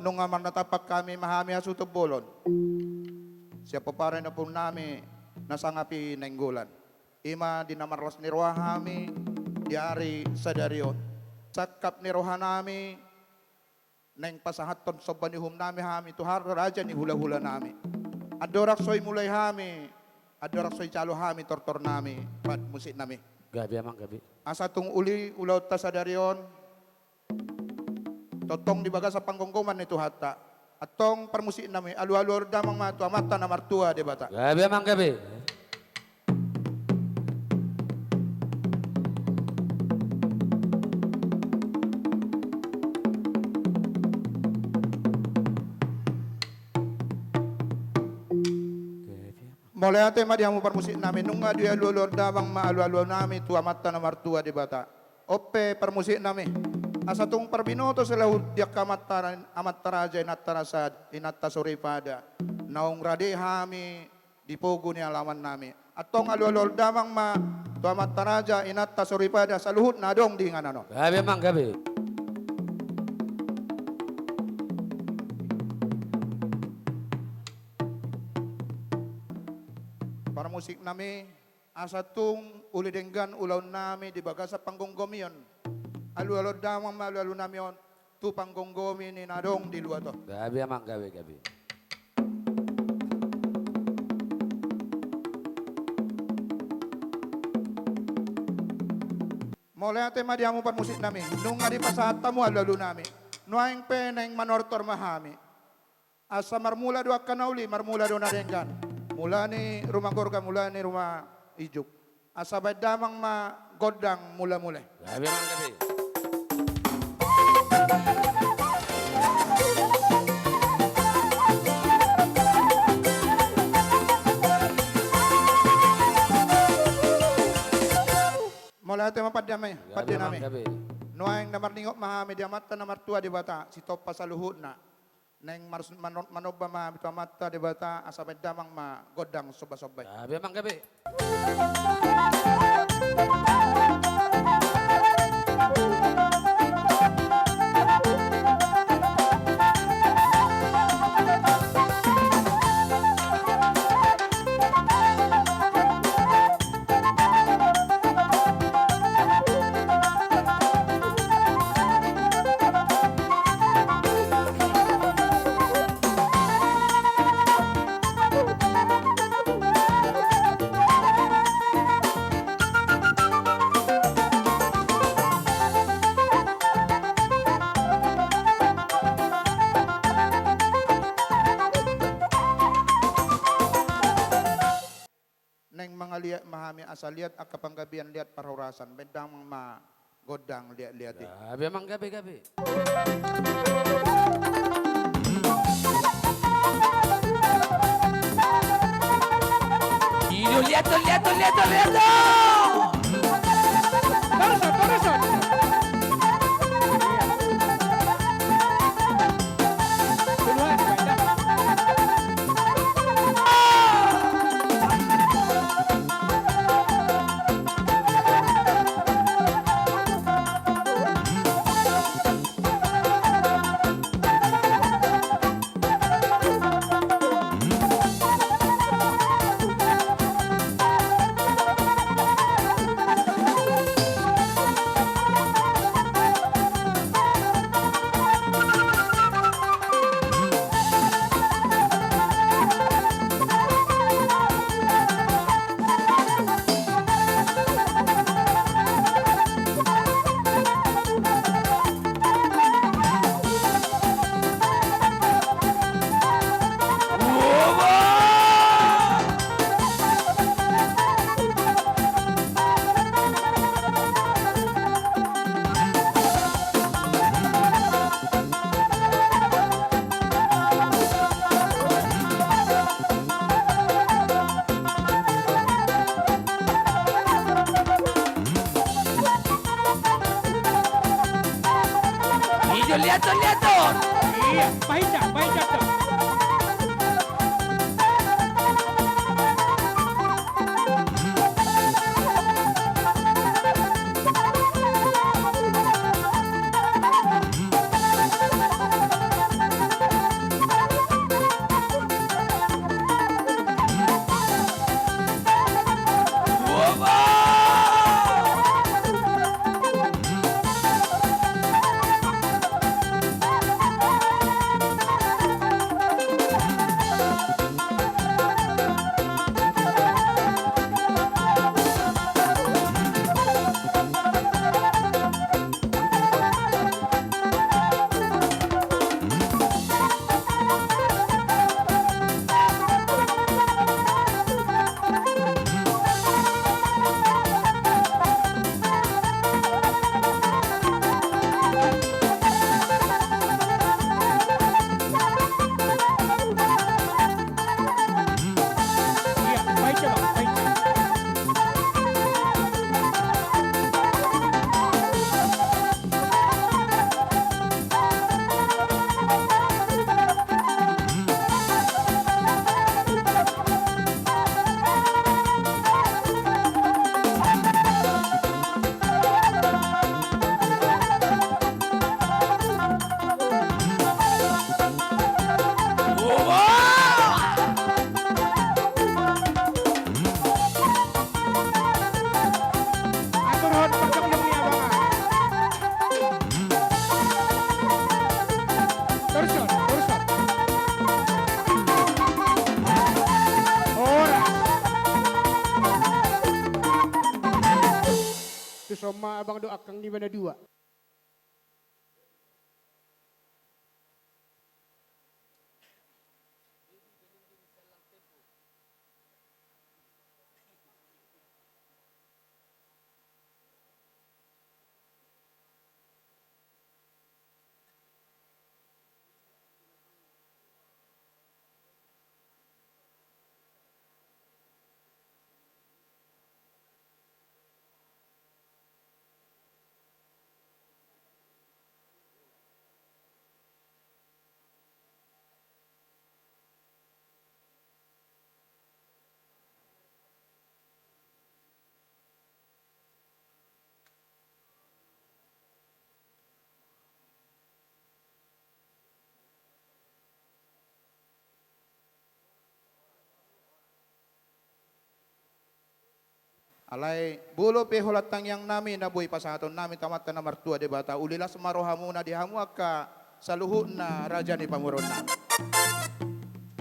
nung nga natapak kami mahami asutubulon. Siya po pa rin na po nami nasangapi nainggulan. Ima dinamarlas ni Rohami, diari sa dariyon. Sakap ni Rohanami, nang pasahaton sa banihum nami hami, tuhar raja ni hula-hula nami. Adorak soy mulay hami, adorak soy calo hami, tortor nami, pad musik nami. Gabi amang gabi. Asa tung uli, ulaw ta sa dariyon, totong dibaga sa panggungguman ni Tuhata. At tong permusik nami, alu-alu damang matua, mata na martua, di bata. Gabi amang gabi. Mulai ate madihamu permusik nami, nung nga di alu-alu damang maalu-alu nami, tua mata na martua, di bata. Ope permusik nami. Asa tung perbinoto sila diak amat taraja inattarasad inattasurifada naung rade hami dipogo ni alaman nami atong alolol damang ma tu amat taraja inattasurifada sa luhut na dong di nganano. Gabi amang gabi. Para musik nami asa tung uli denggan ulaw nami di baga sa panggunggomion. Alu-alu damang malu-alu nami on tu panggunggomi ni nadong di luar to. Gabi amang gabi gabi. Mulai ate madiamu pan musik nami. Nung nga di pasata mo alu-alu nami. Nuaing peneng manortor mahami. Asa marmula doa kanauli, marmula doa nadenggan. Mula ni rumah gorga, mula ni rumah ijuk. Asa baik damang ma godang mula-mula. Gabi amang gabi. Mulai ate mapadamay, Gabi padya amang nami. gabi. Nuaing namar ningok mahami di amata namar tua di bata. Si topa sa luhut na. Neng manoba mahami tu amata di bata. Asa baik damang ma godang soba-sobay. Gabi amang gabi. Neng mga liat mahami asa liat akapanggabian liat parhurasan. Bedang ma godang liat-liat. Gabi amang gabi gabi. Iyo liato liato liato liato. Corazón. Duluan, baiklah. Liato liato. Iya, baik dah. Torson. Oras. Itu sama abang doakan di mana dua. Alay, bulo pe hulatang yang nami na buhay pasaton namin tamat ka na martua de bata. Ulila semarohamu na dihamuak ka sa luhut na raja ni pamuron na.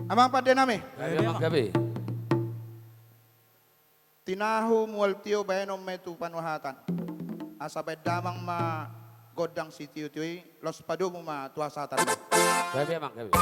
Amang pade nami, Gabi amang gabi. tinahu mualtio bayanom metu panuhatan. Asabay damang ma godang sitio tiyoy, los padu mo ma tuasatan. Gabi amang gabi.